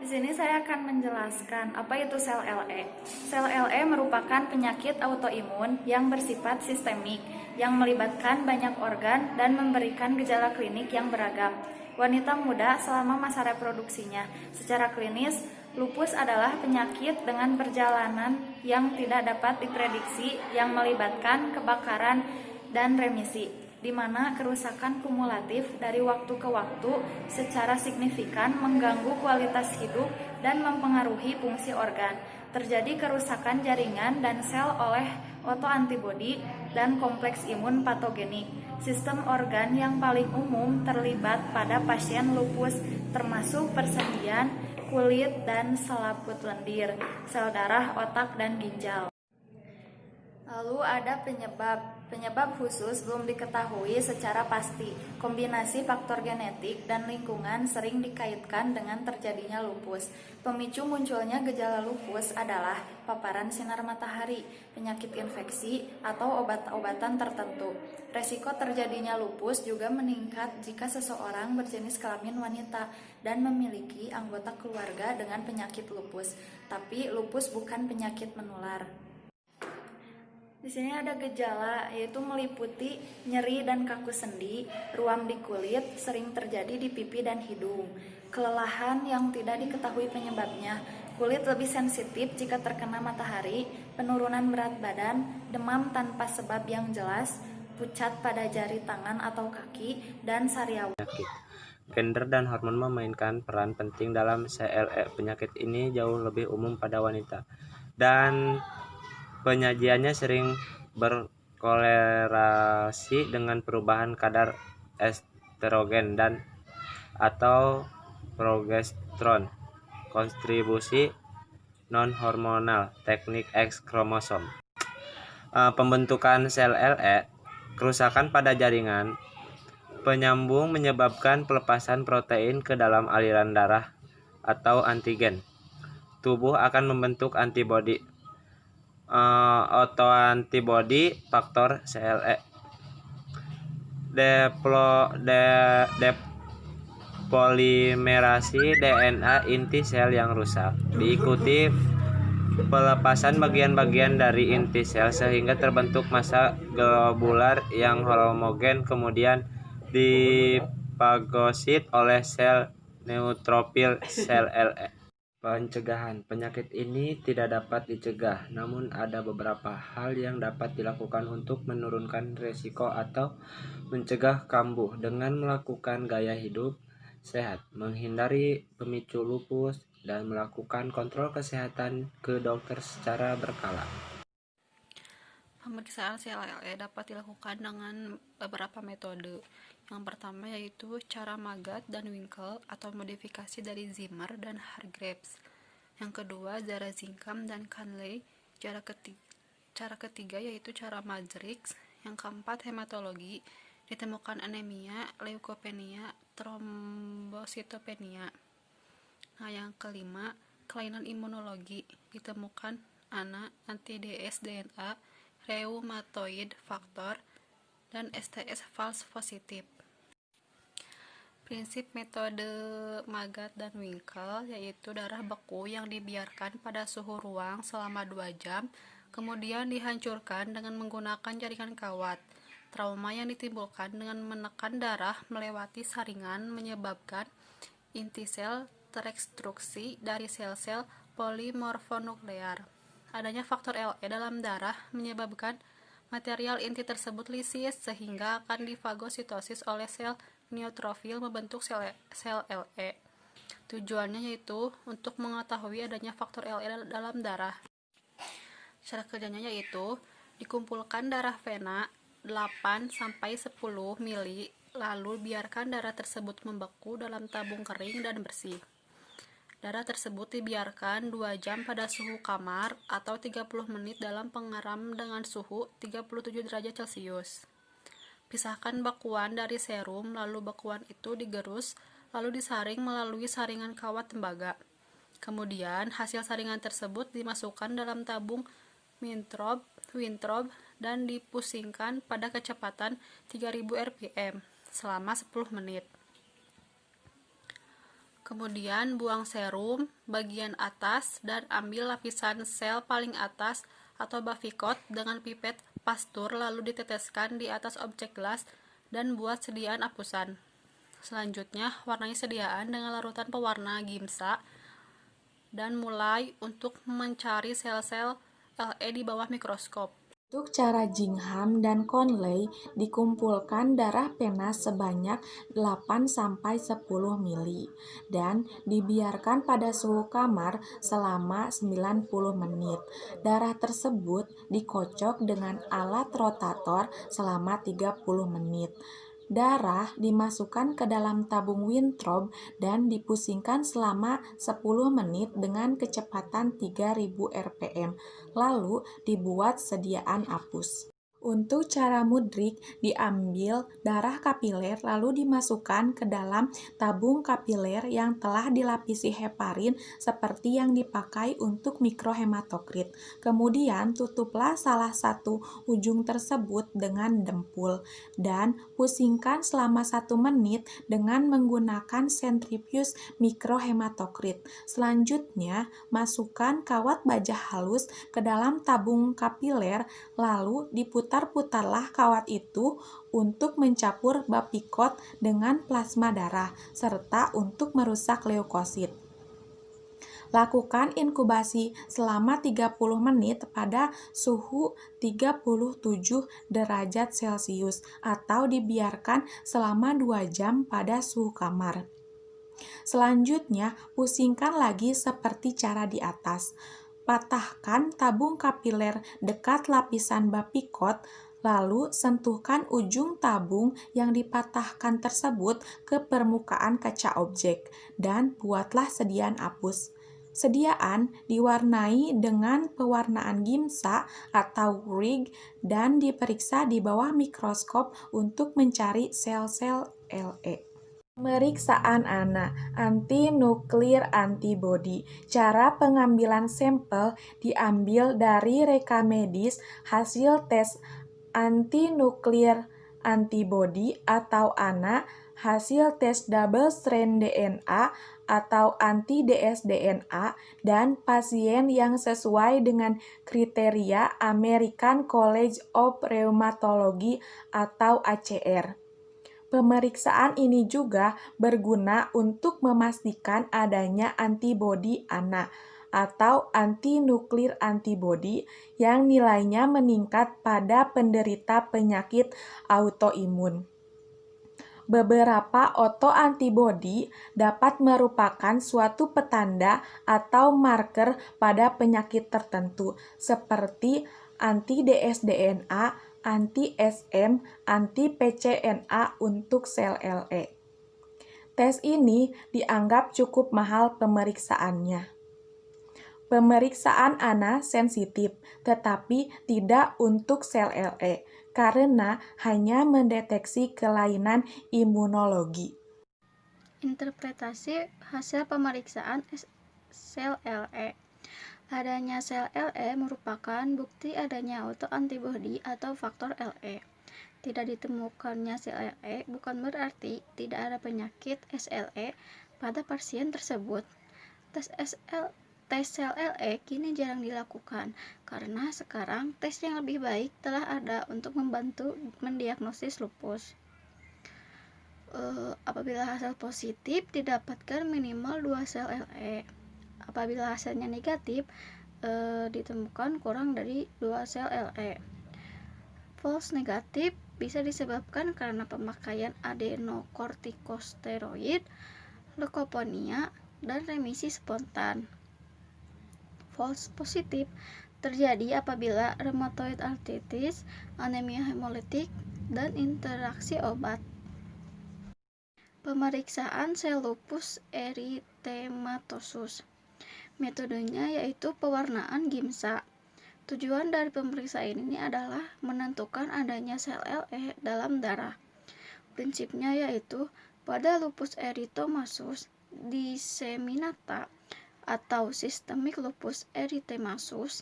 Di sini saya akan menjelaskan apa itu sel LE. Sel LE merupakan penyakit autoimun yang bersifat sistemik, yang melibatkan banyak organ dan memberikan gejala klinik yang beragam. Wanita muda selama masa reproduksinya. Secara klinis, lupus adalah penyakit dengan perjalanan yang tidak dapat diprediksi yang melibatkan kebakaran dan remisi, di mana kerusakan kumulatif dari waktu ke waktu secara signifikan mengganggu kualitas hidup dan mempengaruhi fungsi organ. Terjadi kerusakan jaringan dan sel oleh autoantibodi dan kompleks imun patogenik. Sistem organ yang paling umum terlibat pada pasien lupus termasuk persendian, kulit dan selaput lendir, sel darah, otak, dan ginjal. Lalu ada penyebab khusus belum diketahui secara pasti. Kombinasi faktor genetik dan lingkungan sering dikaitkan dengan terjadinya lupus. Pemicu munculnya gejala lupus adalah paparan sinar matahari, penyakit infeksi, atau obat-obatan tertentu. Resiko terjadinya lupus juga meningkat jika seseorang berjenis kelamin wanita dan memiliki anggota keluarga dengan penyakit lupus. Tapi lupus bukan penyakit menular. Di sini ada gejala yaitu meliputi nyeri dan kaku sendi, ruam di kulit, sering terjadi di pipi dan hidung, kelelahan yang tidak diketahui penyebabnya, kulit lebih sensitif jika terkena matahari, penurunan berat badan, demam tanpa sebab yang jelas, pucat pada jari tangan atau kaki, dan sariawan. Gender dan hormon memainkan peran penting dalam CLE. Penyakit ini jauh lebih umum pada wanita dan penyajiannya sering berkorelasi dengan perubahan kadar estrogen dan atau progesteron. Kontribusi non-hormonal, teknik X kromosom. Pembentukan sel LE, kerusakan pada jaringan penyambung menyebabkan pelepasan protein ke dalam aliran darah atau antigen. Tubuh akan membentuk antibodi. Autoantibodi faktor CLE. Depolimerasi DNA inti sel yang rusak, diikuti pelepasan bagian-bagian dari inti sel sehingga terbentuk massa globular yang homogen, kemudian difagosit oleh sel neutrofil sel LE. Pencegahan penyakit ini tidak dapat dicegah, namun ada beberapa hal yang dapat dilakukan untuk menurunkan risiko atau mencegah kambuh dengan melakukan gaya hidup sehat, menghindari pemicu lupus, dan melakukan kontrol kesehatan ke dokter secara berkala. Pemeriksaan CLE dapat dilakukan dengan beberapa metode. Yang pertama yaitu cara Magat dan Winkel atau modifikasi dari Zimmer dan Hargreaves. Yang kedua Zara-Zinkam dan Conley. Cara ketiga yaitu cara Matrix. Yang keempat hematologi, ditemukan anemia, leukopenia, trombositopenia. Nah, yang kelima kelainan imunologi, ditemukan anti-DS DNA, rheumatoid factor, dan STS false positif. Prinsip metode Magat dan Winkel yaitu darah beku yang dibiarkan pada suhu ruang selama 2 jam, kemudian dihancurkan dengan menggunakan jaringan kawat. Trauma yang ditimbulkan dengan menekan darah melewati saringan menyebabkan inti sel terekstruksi dari sel-sel polimorfonuklear. Adanya faktor LE dalam darah menyebabkan material inti tersebut lisis sehingga akan difagositosis oleh sel neutrofil membentuk sel LE. Tujuannya yaitu untuk mengetahui adanya faktor LE dalam darah. Cara kerjanya yaitu dikumpulkan darah vena 8-10 mili, lalu biarkan darah tersebut membeku dalam tabung kering dan bersih. Darah tersebut dibiarkan 2 jam pada suhu kamar atau 30 menit dalam pengeram dengan suhu 37 derajat Celcius. Pisahkan bekuan dari serum, lalu bekuan itu digerus, lalu disaring melalui saringan kawat tembaga. Kemudian, hasil saringan tersebut dimasukkan dalam tabung Weintraub dan dipusingkan pada kecepatan 3000 rpm selama 10 menit. Kemudian buang serum bagian atas dan ambil lapisan sel paling atas atau Bavikot dengan pipet pastur lalu diteteskan di atas objek gelas dan buat sediaan apusan. Selanjutnya, warnai sediaan dengan larutan pewarna gimsa dan mulai untuk mencari sel-sel LE di bawah mikroskop. Untuk cara Gingham dan Conley, dikumpulkan darah pena sebanyak 8-10 mili dan dibiarkan pada suhu kamar selama 90 menit. Darah tersebut dikocok dengan alat rotator selama 30 menit. Darah dimasukkan ke dalam tabung Winthrop dan dipusingkan selama 10 menit dengan kecepatan 3000 rpm, lalu dibuat sediaan apus. Untuk cara mudrik, diambil darah kapiler lalu dimasukkan ke dalam tabung kapiler yang telah dilapisi heparin seperti yang dipakai untuk mikrohematokrit. Kemudian tutuplah salah satu ujung tersebut dengan dempul dan pusingkan selama 1 menit dengan menggunakan sentrifuge mikrohematokrit. Selanjutnya, masukkan kawat baja halus ke dalam tabung kapiler lalu diputar-putarlah kawat itu untuk mencampur Bavikot dengan plasma darah, serta untuk merusak leukosit. Lakukan inkubasi selama 30 menit pada suhu 37 derajat Celcius atau dibiarkan selama 2 jam pada suhu kamar. Selanjutnya, pusingkan lagi seperti cara di atas. Patahkan tabung kapiler dekat lapisan Bavikot, lalu sentuhkan ujung tabung yang dipatahkan tersebut ke permukaan kaca objek, dan buatlah sediaan apus. Sediaan diwarnai dengan pewarnaan gimsa atau rig dan diperiksa di bawah mikroskop untuk mencari sel-sel LE. Pemeriksaan ANA, anti-nuklir antibody. Cara pengambilan sampel diambil dari rekam medis hasil tes anti-nuklir antibody atau ANA, hasil tes double strand DNA atau anti-dsDNA, dan pasien yang sesuai dengan kriteria American College of Rheumatology atau ACR. Pemeriksaan ini juga berguna untuk memastikan adanya antibodi ANA atau anti-nuklir antibody yang nilainya meningkat pada penderita penyakit autoimun. Beberapa autoantibodi dapat merupakan suatu petanda atau marker pada penyakit tertentu seperti anti-dsDNA, anti-SM, anti-pCNA untuk sel LE. Tes ini dianggap cukup mahal pemeriksaannya. Pemeriksaan ANA sensitif, tetapi tidak untuk sel LE, karena hanya mendeteksi kelainan imunologi. Interpretasi hasil pemeriksaan sel LE. Adanya sel LE merupakan bukti adanya autoantibodi atau faktor LE. Tidak ditemukannya sel LE bukan berarti tidak ada penyakit SLE pada pasien tersebut. Tes sel LE kini jarang dilakukan karena sekarang tes yang lebih baik telah ada untuk membantu mendiagnosis lupus. Apabila hasil positif didapatkan minimal 2 sel LE. Apabila hasilnya negatif, ditemukan kurang dari 2 sel LE. False negatif bisa disebabkan karena pemakaian adenokortikosteroid, leukopenia, dan remisi spontan. False positif terjadi apabila rheumatoid arthritis, anemia hemolitik, dan interaksi obat. Pemeriksaan sel lupus eritematosus. Metodenya yaitu pewarnaan gimsa. Tujuan dari pemeriksaan ini adalah menentukan adanya sel LE dalam darah. Prinsipnya yaitu pada lupus eritematosus disseminata atau systemic lupus erythematosus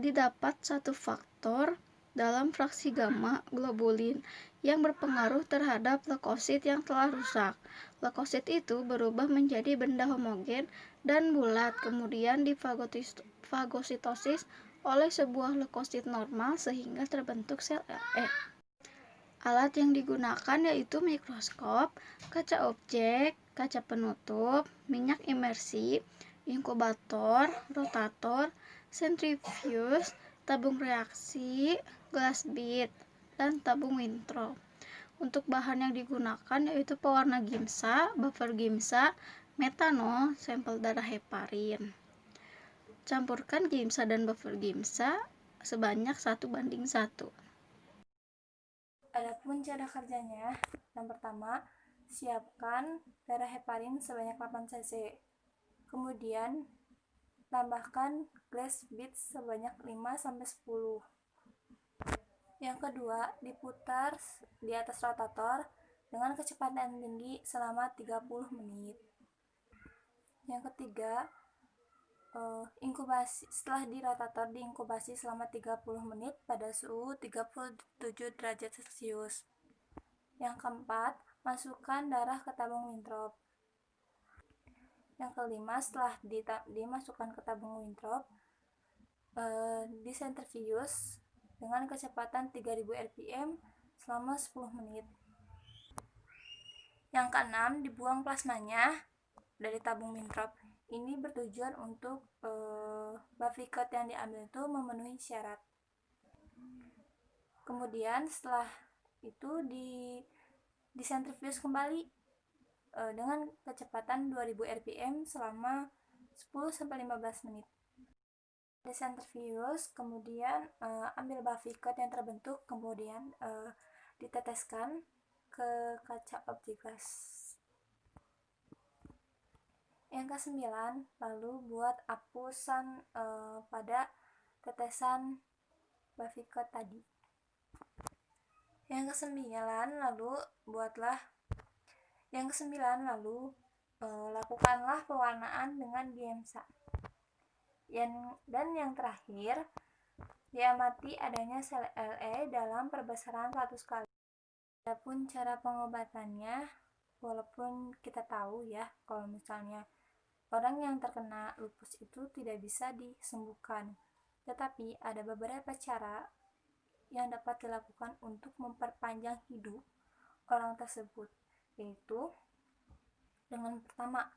didapat satu faktor dalam fraksi gamma globulin yang berpengaruh terhadap leukosit yang telah rusak. Leukosit itu berubah menjadi benda homogen dan bulat, kemudian difagositosis oleh sebuah leukosit normal sehingga terbentuk sel LE. Alat yang digunakan yaitu mikroskop, kaca objek, kaca penutup, minyak imersi, inkubator, rotator, sentrifuge, tabung reaksi, glass bead, dan tabung Winthrop. Untuk bahan yang digunakan yaitu pewarna gimsa, buffer gimsa, metanol, sampel darah heparin. Campurkan gimsa dan buffer gimsa sebanyak 1:1. Adapun cara kerjanya, yang pertama, siapkan darah heparin sebanyak 8 cc. Kemudian, tambahkan glass beads sebanyak 5-10. Yang kedua, diputar di atas rotator dengan kecepatan tinggi selama 30 menit. Yang ketiga, inkubasi. Setelah di rotator, diinkubasi selama 30 menit pada suhu 37 derajat Celcius. Yang keempat, masukkan darah ke tabung Winthrop. Yang kelima, setelah dimasukkan ke tabung Winthrop, disentrifuge dengan kecepatan 3000 rpm selama 10 menit. Yang keenam, dibuang plasmanya dari tabung Winthrop. Ini bertujuan untuk Bavikot yang diambil itu memenuhi syarat. Kemudian setelah itu disentrifuge kembali dengan kecepatan 2000 rpm selama 10-15 menit. Disentrifuge, kemudian ambil Bavikot yang terbentuk, kemudian diteteskan ke kaca objek gas. Yang kesembilan, lalu buat apusan pada tetesan Bavikot tadi. Yang kesembilan, lakukanlah pewarnaan dengan gimsa. Dan yang terakhir, diamati adanya sel LE dalam perbesaran 100 kali. Adapun cara pengobatannya, walaupun kita tahu ya, kalau misalnya orang yang terkena lupus itu tidak bisa disembuhkan, tetapi ada beberapa cara yang dapat dilakukan untuk memperpanjang hidup orang tersebut, yaitu dengan pertama,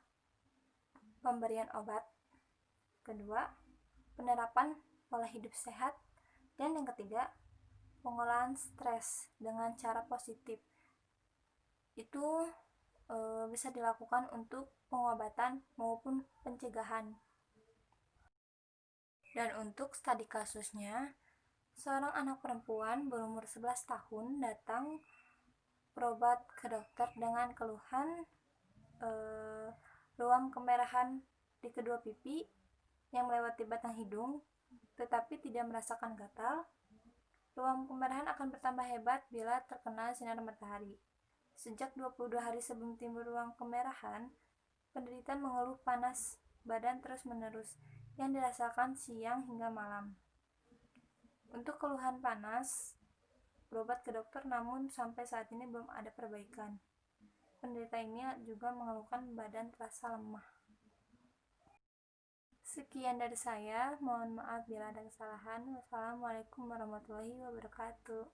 pemberian obat, kedua, penerapan pola hidup sehat, dan yang ketiga, pengolahan stres dengan cara positif. Itu bisa dilakukan untuk pengobatan maupun pencegahan. Dan untuk studi kasusnya, seorang anak perempuan berumur 11 tahun datang berobat ke dokter dengan keluhan ruam kemerahan di kedua pipi yang melewati batang hidung, tetapi tidak merasakan gatal. Ruam kemerahan akan bertambah hebat bila terkena sinar matahari. Sejak 22 hari sebelum timbul ruam kemerahan, penderita mengeluh panas badan terus-menerus yang dirasakan siang hingga malam. Untuk keluhan panas, berobat ke dokter namun sampai saat ini belum ada perbaikan. Penderita ini juga mengeluhkan badan terasa lemah. Sekian dari saya, mohon maaf bila ada kesalahan. Wassalamualaikum warahmatullahi wabarakatuh.